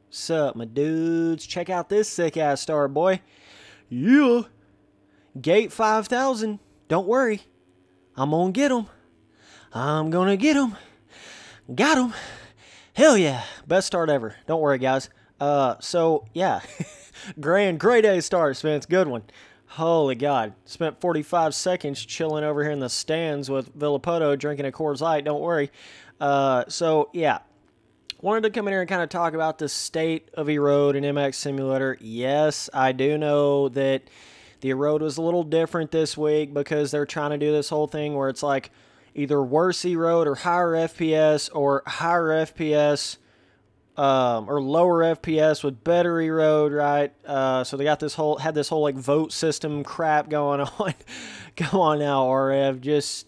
Sup, my dudes? Check out this sick-ass star, boy. Yeah. Gate 5000. Don't worry. I'm gonna get him. I'm gonna get him. Got him. Hell yeah. Best start ever. Don't worry, guys. So, yeah. Great A start, Spence. Good one. Holy God. Spent 45 seconds chilling over here in the stands with Villapoto drinking a Coors Light. Don't worry. So, yeah. Wanted to come in here and kind of talk about the state of Erode and MX Simulator. Yes, I do know that the Erode was a little different this week because they're trying to do this whole thing where it's like either worse Erode or higher FPS or higher FPS or lower FPS with better Erode, right? So they got this whole, like vote system crap going on. Come on now, RF.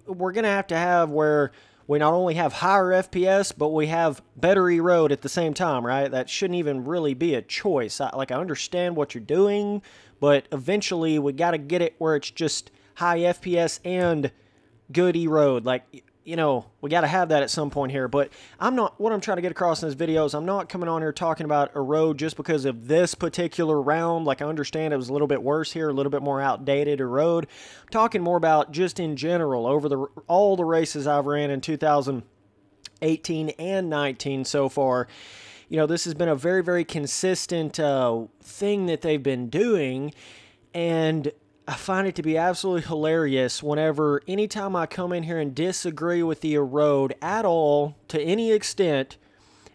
We're going to have where we not only have higher FPS, but we have better Erode at the same time, right? That shouldn't even really be a choice. I understand what you're doing, but eventually we got to get it where it's just high FPS and good Erode. Like, you know, we got to have that at some point here. But what I'm trying to get across in this video is I'm not coming on here talking about Erode just because of this particular round. Like, I understand it was a little bit worse here, a little bit more outdated Erode. I'm talking more about just in general over all the races I've ran in 2018 and 19 so far. You know, this has been a very, very consistent thing that they've been doing, and I find it to be absolutely hilarious whenever, anytime I come in here and disagree with the Erode at all, to any extent.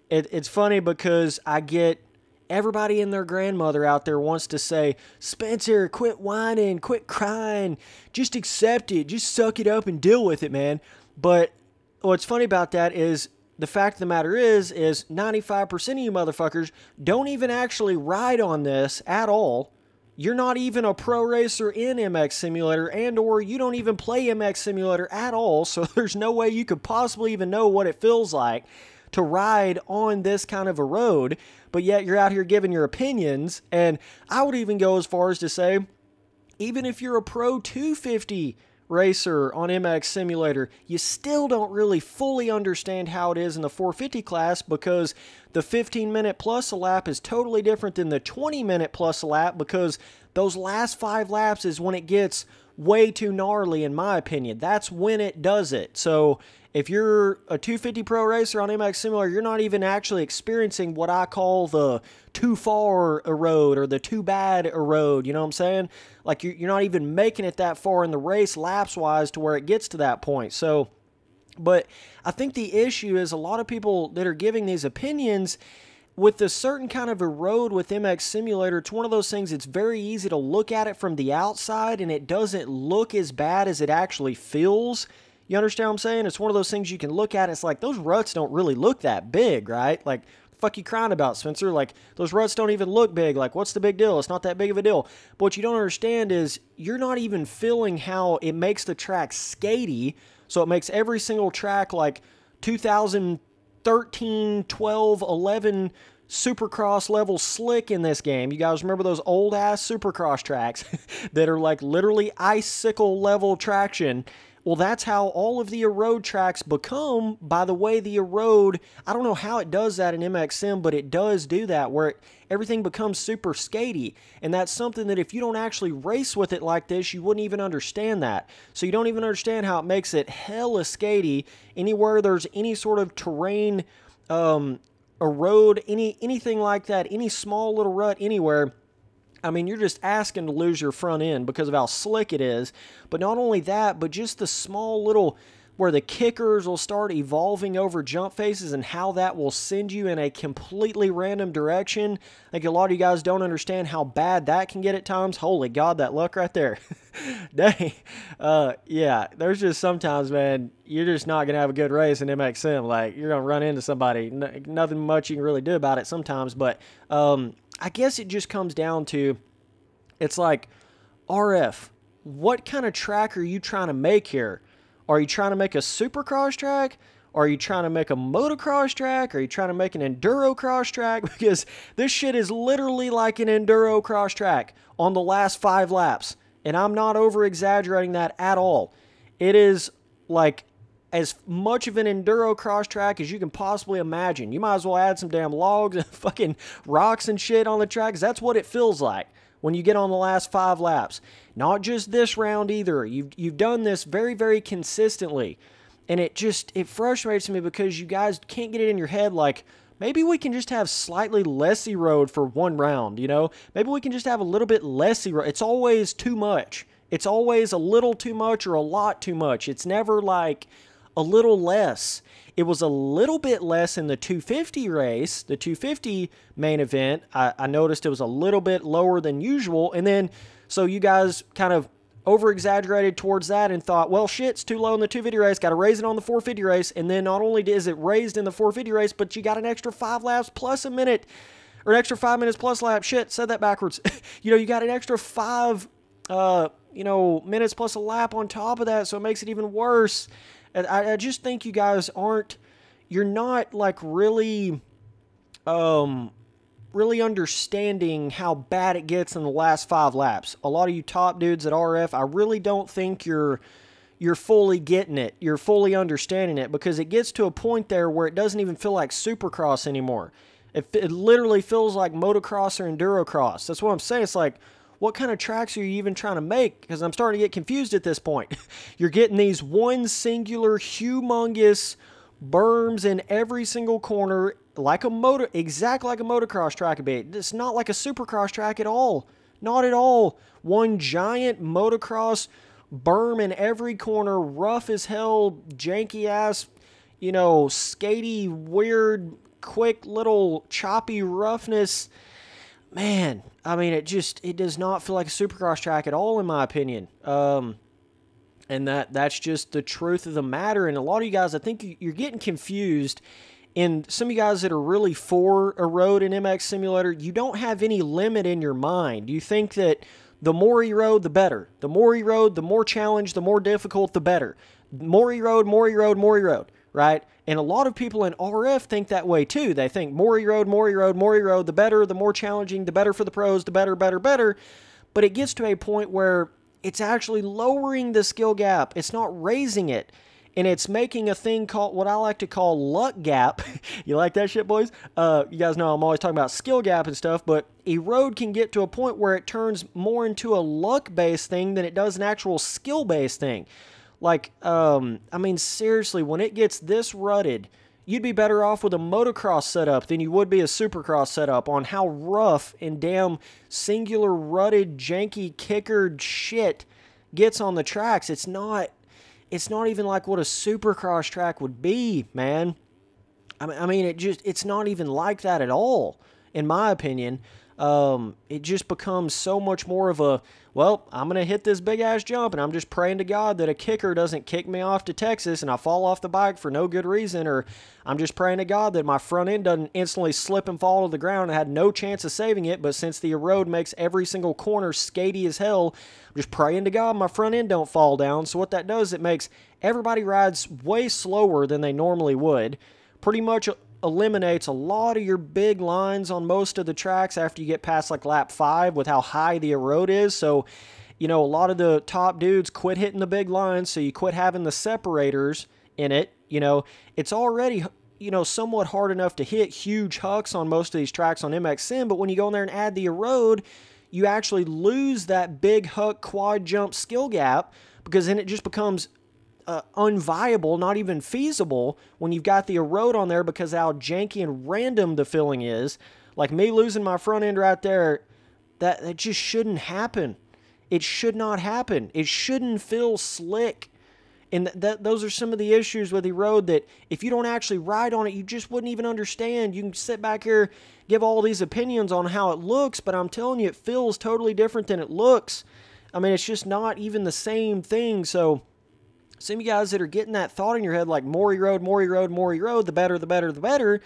It's funny because I get everybody and their grandmother out there wants to say, Spencer, quit whining, quit crying, just accept it, just suck it up and deal with it, man. But what's funny about that is, the fact of the matter is 95% of you motherfuckers don't even actually ride on this at all. You're not even a pro racer in MX Simulator, and or you don't even play MX Simulator at all, so there's no way you could possibly even know what it feels like to ride on this kind of a road, but yet you're out here giving your opinions. And I would even go as far as to say, even if you're a pro 250 racer on MX Simulator, you still don't really fully understand how it is in the 450 class, because the 15-minute plus a lap is totally different than the 20-minute plus a lap, because those last 5 laps is when it gets way too gnarly, in my opinion. That's when it does it. So if you're a 250 pro racer on MX Simulator, you're not even actually experiencing what I call the too far Erode or the too bad Erode, you know what I'm saying? Like, you're not even making it that far in the race laps-wise to where it gets to that point. So, but I think the issue is a lot of people that are giving these opinions with a certain kind of Erode with MX Simulator, it's one of those things, it's very easy to look at it from the outside and it doesn't look as bad as it actually feels. You understand what I'm saying? It's one of those things you can look at, it's like, those ruts don't really look that big, right? Like, what the fuck you crying about, Spencer? Like, those ruts don't even look big. Like, what's the big deal? It's not that big of a deal. But what you don't understand is you're not even feeling how it makes the track skatey. So it makes every single track like 2013, 12, 11 Supercross level slick in this game. You guys remember those old ass Supercross tracks that are like literally icicle level traction? Well, that's how all of the Erode tracks become. By the way, the Erode, I don't know how it does that in MX Sim, but it does do that, where everything becomes super skatey. And that's something that if you don't actually race with it like this, you wouldn't even understand that. So you don't even understand how it makes it hella skatey anywhere there's any sort of terrain, Erode, anything like that, any small little rut anywhere. I mean, you're just asking to lose your front end because of how slick it is. But not only that, but just the small little, where the kickers will start evolving over jump faces and how that will send you in a completely random direction. I think a lot of you guys don't understand how bad that can get at times. Holy God, that luck right there. Dang. Yeah, there's just sometimes, man, you're just not going to have a good race in MX Sim. Like, you're going to run into somebody. Nothing much you can really do about it sometimes. But I guess it just comes down to, it's like, RF, what kind of track are you trying to make here? Are you trying to make a supercross track? Are you trying to make a motocross track? Are you trying to make an enduro cross track? Because this shit is literally like an enduro cross track on the last 5 laps. And I'm not over exaggerating that at all. It is like as much of an enduro cross track as you can possibly imagine. You might as well add some damn logs and fucking rocks and shit on the track, 'cause that's what it feels like when you get on the last 5 laps. Not just this round either. You've done this very, very consistently. And it frustrates me because you guys can't get it in your head like, maybe we can just have slightly less erode for one round, you know? Maybe we can just have a little bit less erode. It's always too much. It's always a little too much or a lot too much. It's never like a little less. It was a little bit less in the 250 race, the 250 main event. I noticed it was a little bit lower than usual. And then, so you guys kind of over-exaggerated towards that and thought, well, shit, it's too low in the 250 race, got to raise it on the 450 race. And then not only is it raised in the 450 race, but you got an extra 5 laps plus a minute, or an extra 5 minutes plus lap. Shit, said that backwards. You got an extra 5 minutes plus a lap on top of that, so it makes it even worse. And I just think you guys you're not like really understanding how bad it gets in the last 5 laps. A lot of you top dudes at RF, I really don't think you're fully getting it. You're fully understanding it, because it gets to a point there where it doesn't even feel like Supercross anymore. It literally feels like motocross or endurocross. That's what I'm saying. It's like, what kind of tracks are you even trying to make? Because I'm starting to get confused at this point. You're getting these one singular, humongous berms in every single corner, exactly like a motocross track would be. It's not like a supercross track at all. Not at all. One giant motocross berm in every corner, rough as hell, janky ass, skatey, weird, quick little choppy roughness. Man, I mean, it does not feel like a supercross track at all, in my opinion. And that's just the truth of the matter. And a lot of you guys, I think you're getting confused. And some of you guys that are really for Erode and MX Simulator, you don't have any limit in your mind. You think that the more Erode, the better. The more Erode, the more challenge, the more difficult, the better. More Erode, more Erode, more Erode, right? And a lot of people in RF think that way too. They think more Erode, more Erode, more Erode, the better, the more challenging, the better for the pros, the better, better, better. But it gets to a point where it's actually lowering the skill gap. It's not raising it. And it's making a thing called, what I like to call luck gap. You like that shit, boys? You guys know I'm always talking about skill gap and stuff, but Erode can get to a point where it turns more into a luck-based thing than it does an actual skill-based thing. Like, I mean, seriously, when it gets this rutted, you'd be better off with a motocross setup than you would be a supercross setup on how rough and damn singular rutted, janky, kickered shit gets on the tracks. It's not even like what a supercross track would be, man. I mean, it's not even like that at all, in my opinion. It just becomes so much more of a, well, I'm going to hit this big-ass jump, and I'm just praying to God that a kicker doesn't kick me off to Texas and I fall off the bike for no good reason, or I'm just praying to God that my front end doesn't instantly slip and fall to the ground. I had no chance of saving it, but since the Erode makes every single corner skatey as hell, I'm just praying to God my front end don't fall down. So what that does, it makes everybody rides way slower than they normally would. Pretty much eliminates a lot of your big lines on most of the tracks after you get past like lap 5 with how high the Erode is. So, a lot of the top dudes quit hitting the big lines, so you quit having the separators in it. It's already, somewhat hard enough to hit huge hucks on most of these tracks on MX Sim, but when you go in there and add the Erode, you actually lose that big huck quad jump skill gap, because then it just becomes unviable, not even feasible, when you've got the Erode on there, because how janky and random the filling is. Like me losing my front end right there, that just shouldn't happen. It should not happen. It shouldn't feel slick. And those are some of the issues with Erode that if you don't actually ride on it, you just wouldn't even understand. You can sit back here, give all these opinions on how it looks, but I'm telling you, it feels totally different than it looks. I mean, it's just not even the same thing. So some of you guys that are getting that thought in your head, like more Erode, more Erode, more Erode, the better, the better, the better,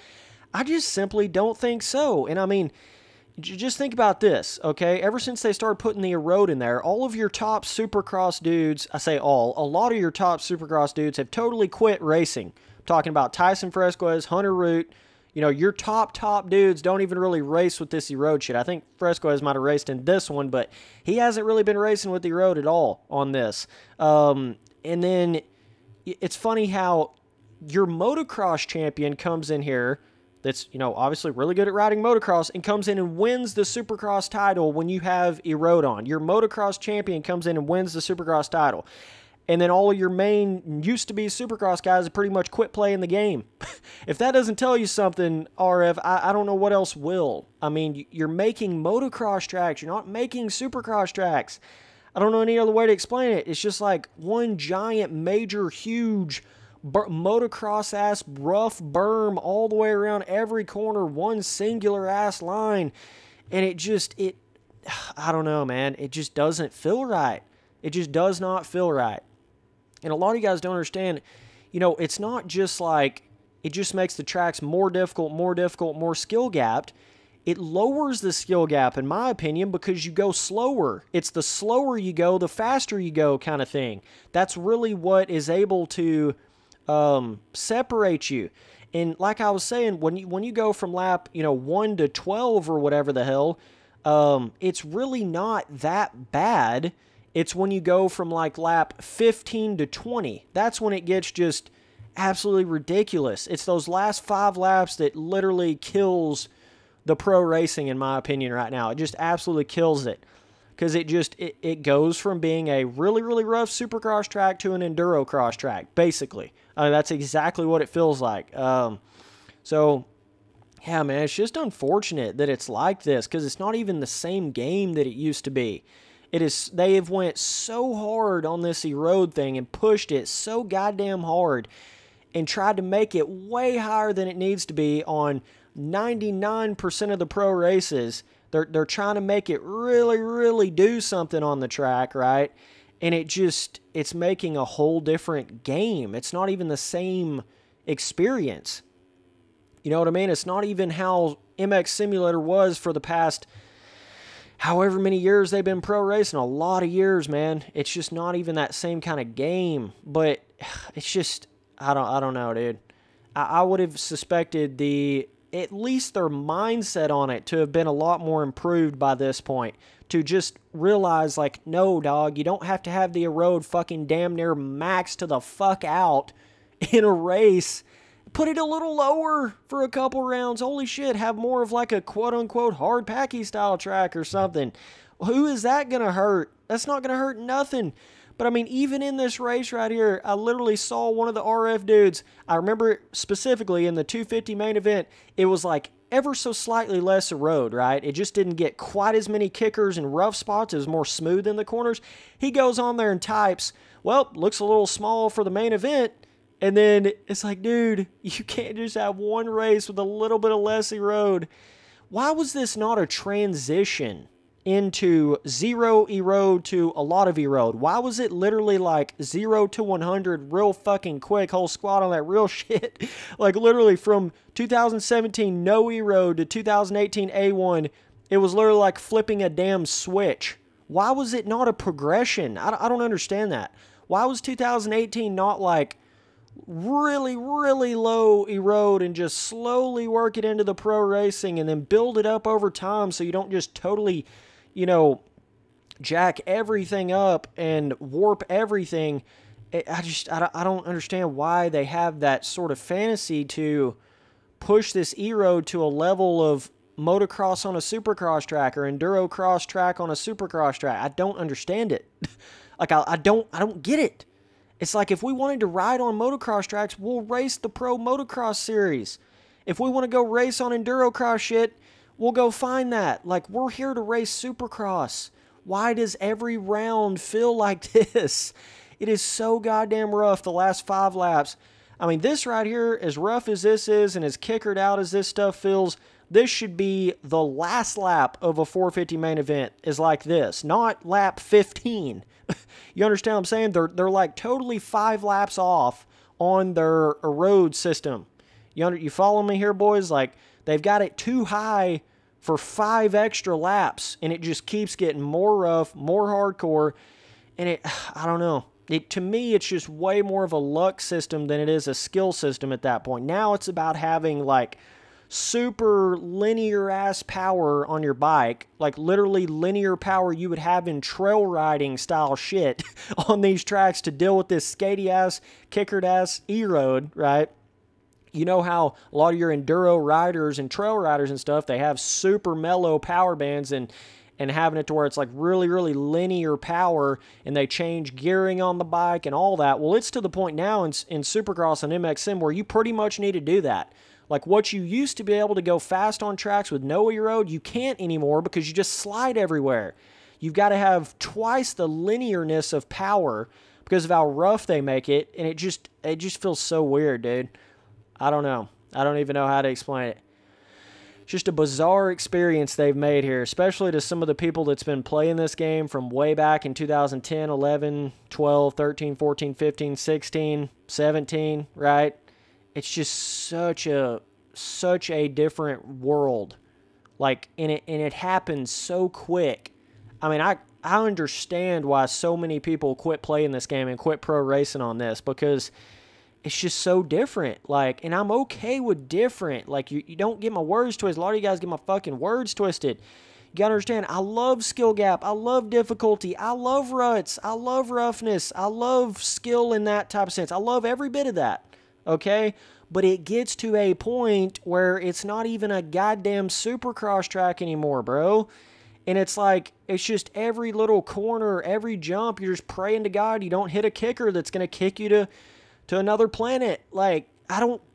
I just simply don't think so. And I mean, just think about this, okay? Ever since they started putting the Erode in there, all of your top supercross dudes, I say all, a lot of your top supercross dudes have totally quit racing. I'm talking about Tyson Fresquez, Hunter Root. Your top dudes don't even really race with this Erode shit. I think Fresquez might have raced in this one, but he hasn't really been racing with the Erode at all on this. And then it's funny how your motocross champion comes in here that's, obviously really good at riding motocross and comes in and wins the Supercross title when you have Erode on. Your motocross champion comes in and wins the Supercross title. And then all of your main used-to-be Supercross guys have pretty much quit playing the game. If that doesn't tell you something, RF, I don't know what else will. I mean, you're making motocross tracks. You're not making Supercross tracks. I don't know any other way to explain it. It's just like one giant, major, huge motocross-ass rough berm all the way around every corner, one singular-ass line. And I don't know, man. It just doesn't feel right. It just does not feel right. And a lot of you guys don't understand, it's not just like it just makes the tracks more difficult, more skill gapped. It lowers the skill gap, in my opinion, because you go slower. It's the slower you go, the faster you go kind of thing. That's really what is able to separate you. And like I was saying, when you go from lap 1 to 12 or whatever the hell, it's really not that bad. It's when you go from like lap 15 to 20. That's when it gets just absolutely ridiculous. It's those last 5 laps that literally kills the pro racing, in my opinion, right now. It just absolutely kills it. Because it goes from being a really, really rough Supercross track to an Enduro cross track, basically. That's exactly what it feels like. So, yeah, man, it's just unfortunate that it's like this, because it's not even the same game that it used to be. They have went so hard on this Erode thing and pushed it so goddamn hard and tried to make it way higher than it needs to be on 99% of the pro races. They're trying to make it really, really do something on the track, right? And it's making a whole different game. It's not even the same experience. You know what I mean? It's not even how MX Simulator was for the past however many years they've been pro racing. A lot of years, man. It's just not even that same kind of game. But it's just, I don't know, dude. I would have suspected at least their mindset on it to have been a lot more improved by this point. To just realize, like, no, dog, you don't have to have the Erode fucking damn near max to the fuck out in a race. Put it a little lower for a couple rounds. Holy shit, have more of like a quote-unquote hard packy style track or something. Who is that going to hurt? That's not going to hurt nothing. But I mean, even in this race right here, I literally saw one of the RF dudes. I remember specifically in the 250 main event, it was like ever so slightly less Erode, right? It just didn't get quite as many kickers and rough spots. It was more smooth in the corners. He goes on there and types, well, looks a little small for the main event. And then it's like, dude, you can't just have one race with a little bit of less Erode. Why was this not a transition into 0 Erode to a lot of Erode? Why was it literally like 0 to 100 real fucking quick, whole squad on that real shit? Like literally from 2017 no Erode to 2018 A1, it was literally like flipping a damn switch. Why was it not a progression? I don't understand that. Why was 2018 not like really, really low Erode and just slowly work it into the pro racing and then build it up over time so you don't just totally, jack everything up and warp everything? I don't understand why they have that sort of fantasy to push this Erode to a level of motocross on a supercross track or enduro cross track on a supercross track. I don't understand it. Like, I don't get it. It's like if we wanted to ride on motocross tracks, we'll race the Pro Motocross Series. If we want to go race on enduro cross shit, we'll go find that. Like, we're here to race supercross. Why does every round feel like this? It is so goddamn rough the last 5 laps. I mean, this right here, as rough as this is and as kickered out as this stuff feels, this should be the last lap of a 450 main event is like this, not lap 15. You understand what I'm saying? They're like totally 5 laps off on their Erode system. You follow me here, boys? Like, they've got it too high for 5 extra laps, and it just keeps getting more rough, more hardcore, and I don't know. To me, it's just way more of a luck system than it is a skill system at that point. Now it's about having, like, super linear ass power on your bike, like literally linear power you would have in trail riding style shit on these tracks to deal with this skatey ass, kickered ass Erode, right? You know how a lot of your enduro riders and trail riders and stuff, they have super mellow power bands and having it to where it's like really, really linear power, and they change gearing on the bike and all that. Well, it's to the point now in Supercross and MXM where you pretty much need to do that. Like what you used to be able to go fast on tracks with no Erode, you can't anymore because you just slide everywhere. You've got to have twice the linearness of power because of how rough they make it, and it just feels so weird, dude. I don't know. I don't even know how to explain it. It's just a bizarre experience they've made here, especially to some of the people that's been playing this game from way back in 2010, 11, 12, 13, 14, 15, 16, 17, right? It's just such a different world. Like, and it happens so quick. I mean, I understand why so many people quit playing this game and quit pro racing on this, because it's just so different. Like, and I'm okay with different. Like, you don't get my words twisted. A lot of you guys get my fucking words twisted. You gotta understand, I love skill gap. I love difficulty. I love ruts. I love roughness. I love skill in that type of sense. I love every bit of that, okay? But it gets to a point where it's not even a goddamn supercross track anymore, bro. And it's like, it's just every little corner, every jump, you're just praying to God you don't hit a kicker that's gonna kick you to another planet. Like,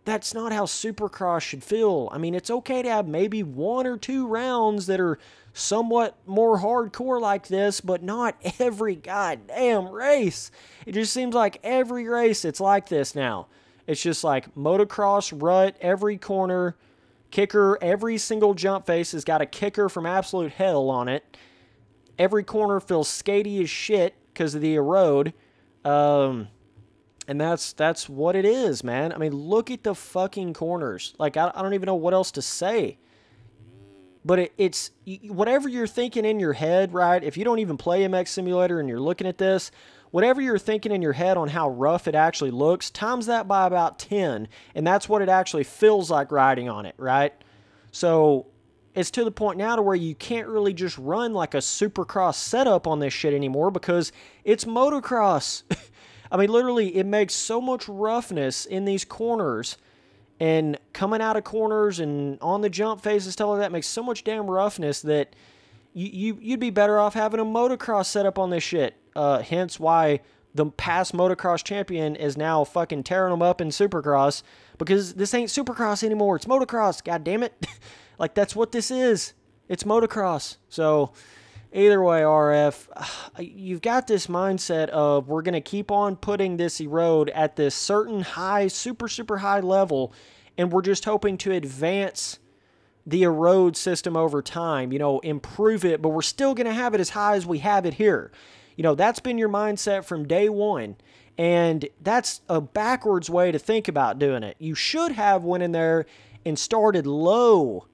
that's not how Supercross should feel. I mean, it's okay to have maybe 1 or 2 rounds that are somewhat more hardcore like this, but not every goddamn race. It just seems like every race it's like this now. It's just like motocross, rut, every corner, kicker, every single jump face has got a kicker from absolute hell on it. Every corner feels skatey as shit because of the Erode. And that's what it is, man. I mean, look at the fucking corners. Like, I don't even know what else to say. But it's whatever you're thinking in your head, right? If you don't even play MX Simulator and you're looking at this, whatever you're thinking in your head on how rough it actually looks, times that by about 10, and that's what it actually feels like riding on it, right? So it's to the point now to where you can't really just run like a supercross setup on this shit anymore because it's motocross. I mean, literally, it makes so much roughness in these corners and coming out of corners and on the jump face and stuff like that makes so much damn roughness that you'd be better off having a motocross setup on this shit. Hence why the past motocross champion is now fucking tearing them up in supercross, because this ain't supercross anymore. It's motocross, god damn it. Like, that's what this is. It's motocross. So either way, RF, you've got this mindset of we're going to keep on putting this Erode at this certain high, super, super high level, and we're just hoping to advance the Erode system over time, you know, improve it, but we're still going to have it as high as we have it here. You know, that's been your mindset from day one, and that's a backwards way to think about doing it. You should have went in there and started low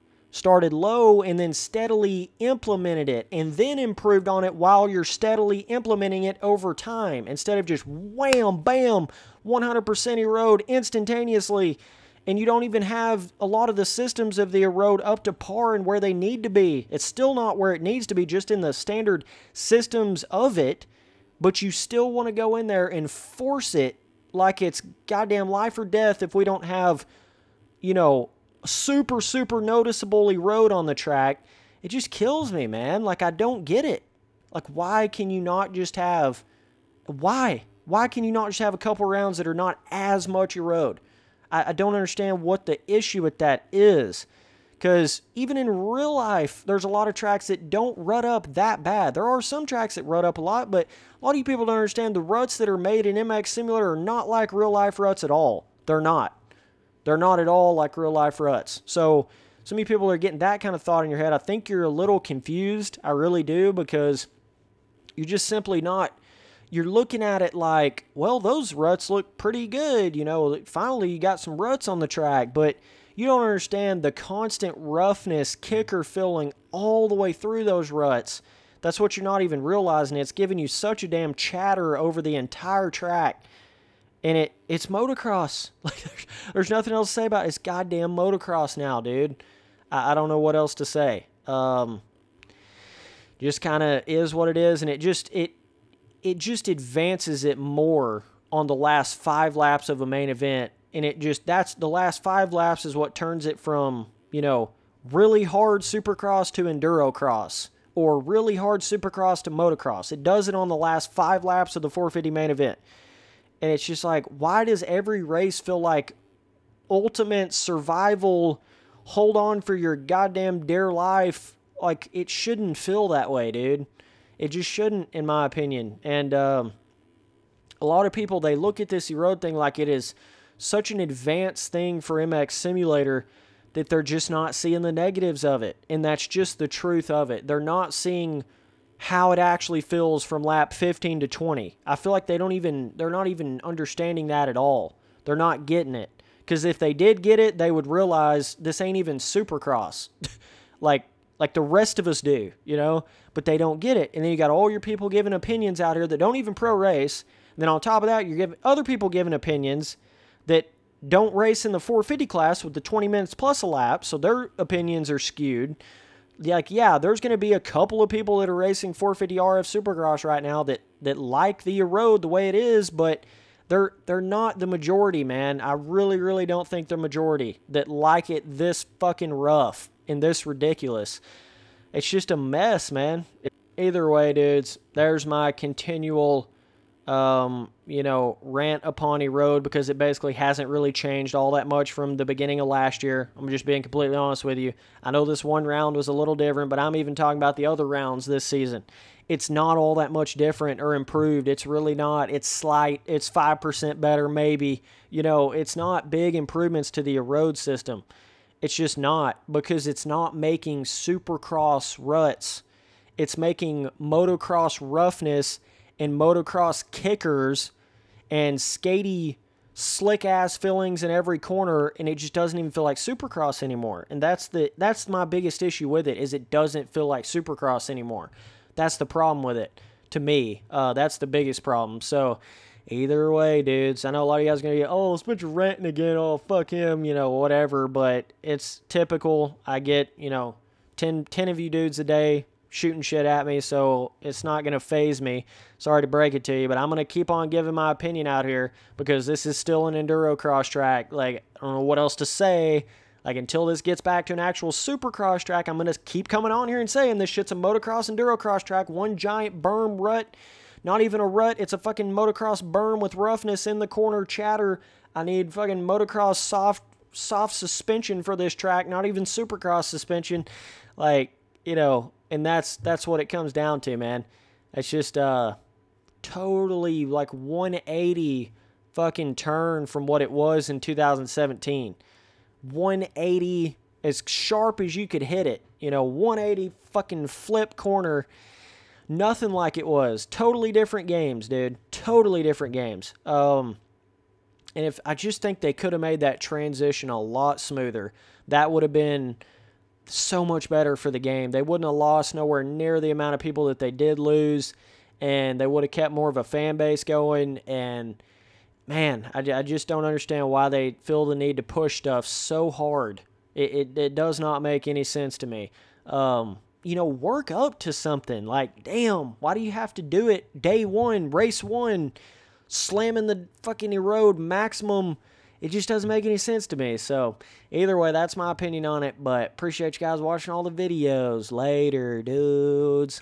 and then steadily implemented it and then improved on it while you're steadily implementing it over time, instead of just wham, bam, 100% Erode instantaneously, and you don't even have a lot of the systems of the Erode up to par and where they need to be. It's still not where it needs to be, just in the standard systems of it, but you still want to go in there and force it like it's goddamn life or death if we don't have, you know, super, super noticeable Erode on the track. It just kills me, man. Like, I don't get it. Like, why can you not just have... Why can you not just have a couple rounds that are not as much Erode? I don't understand what the issue with that is. Because even in real life, there's a lot of tracks that don't rut up that bad. There are some tracks that rut up a lot, but a lot of you people don't understand the ruts that are made in MX Simulator are not like real life ruts at all. They're not. They're not at all like real life ruts. So some of you people are getting that kind of thought in your head. I think you're a little confused. I really do, because you're just simply not... You're looking at it like, well, those ruts look pretty good. You know, finally you got some ruts on the track, but you don't understand the constant roughness kicker filling all the way through those ruts. That's what you're not even realizing. It's giving you such a damn chatter over the entire track. And it's motocross. Like, there's nothing else to say about it. It's goddamn motocross now, dude. I don't know what else to say. Just kind of is what it is, and it just advances it more on the last 5 laps of a main event, and that's the last 5 laps is what turns it from, you know, really hard supercross to endurocross, or really hard supercross to motocross. It does it on the last 5 laps of the 450 main event. And it's just like, why does every race feel like ultimate survival, hold on for your goddamn dear life? Like, it shouldn't feel that way, dude. It just shouldn't, in my opinion. And a lot of people, they look at this Erode thing like it is such an advanced thing for MX Simulator that they're just not seeing the negatives of it. And that's just the truth of it. They're not seeing how it actually feels from lap 15 to 20. I feel like they're not even understanding that at all. They're not getting it. Because if they did get it, they would realize this ain't even supercross. like the rest of us do, you know? But they don't get it. And then you got all your people giving opinions out here that don't even pro race. And then on top of that, you're giving other people giving opinions that don't race in the 450 class with the 20 minutes plus a lap, so their opinions are skewed. Like, yeah, there's going to be a couple of people that are racing 450 RF Supercross right now that like the Erode the way it is, but they're not the majority, man. I really, really don't think they're majority that like it this fucking rough and this ridiculous. It's just a mess, man. Either way, dudes, there's my continual you know, rant upon Erode, because it basically hasn't really changed all that much from the beginning of last year. I'm just being completely honest with you. I know this one round was a little different, but I'm even talking about the other rounds this season. It's not all that much different or improved. It's really not. It's slight. It's 5% better, maybe. You know, it's not big improvements to the Erode system. It's just not, because it's not making supercross ruts. It's making motocross roughness and motocross kickers and skatey, slick-ass fillings in every corner, and it just doesn't even feel like supercross anymore. And that's my biggest issue with it, is it doesn't feel like supercross anymore. That's the problem with it, to me. That's the biggest problem. So, either way, dudes, I know a lot of you guys are going to get, oh, Spencer ranting again, oh, fuck him, you know, whatever, but it's typical. I get, you know, 10 of you dudes a day shooting shit at me, so it's not going to faze me. Sorry to break it to you, but I'm going to keep on giving my opinion out here, because this is still an enduro-cross track. Like, I don't know what else to say. Like, until this gets back to an actual supercross track, I'm going to keep coming on here and saying this shit's a motocross enduro-cross track. One giant berm rut. Not even a rut. It's a fucking motocross berm with roughness in the corner chatter. I need fucking motocross soft suspension for this track. Not even supercross suspension. Like, you know, and that's what it comes down to, man. It's just totally like 180 fucking turn from what it was in 2017. 180 as sharp as you could hit it. You know, 180 fucking flip corner. Nothing like it was. Totally different games, dude. Totally different games. And if I just think they could have made that transition a lot smoother, that would have been so much better for the game. They wouldn't have lost nowhere near the amount of people that they did lose, and they would have kept more of a fan base going. And man, I just don't understand why they feel the need to push stuff so hard. It does not make any sense to me. You know, work up to something. Like, damn, why do you have to do it day one, race one, slamming the fucking Erode maximum? It just doesn't make any sense to me. So, either way, that's my opinion on it. But appreciate you guys watching all the videos. Later, dudes.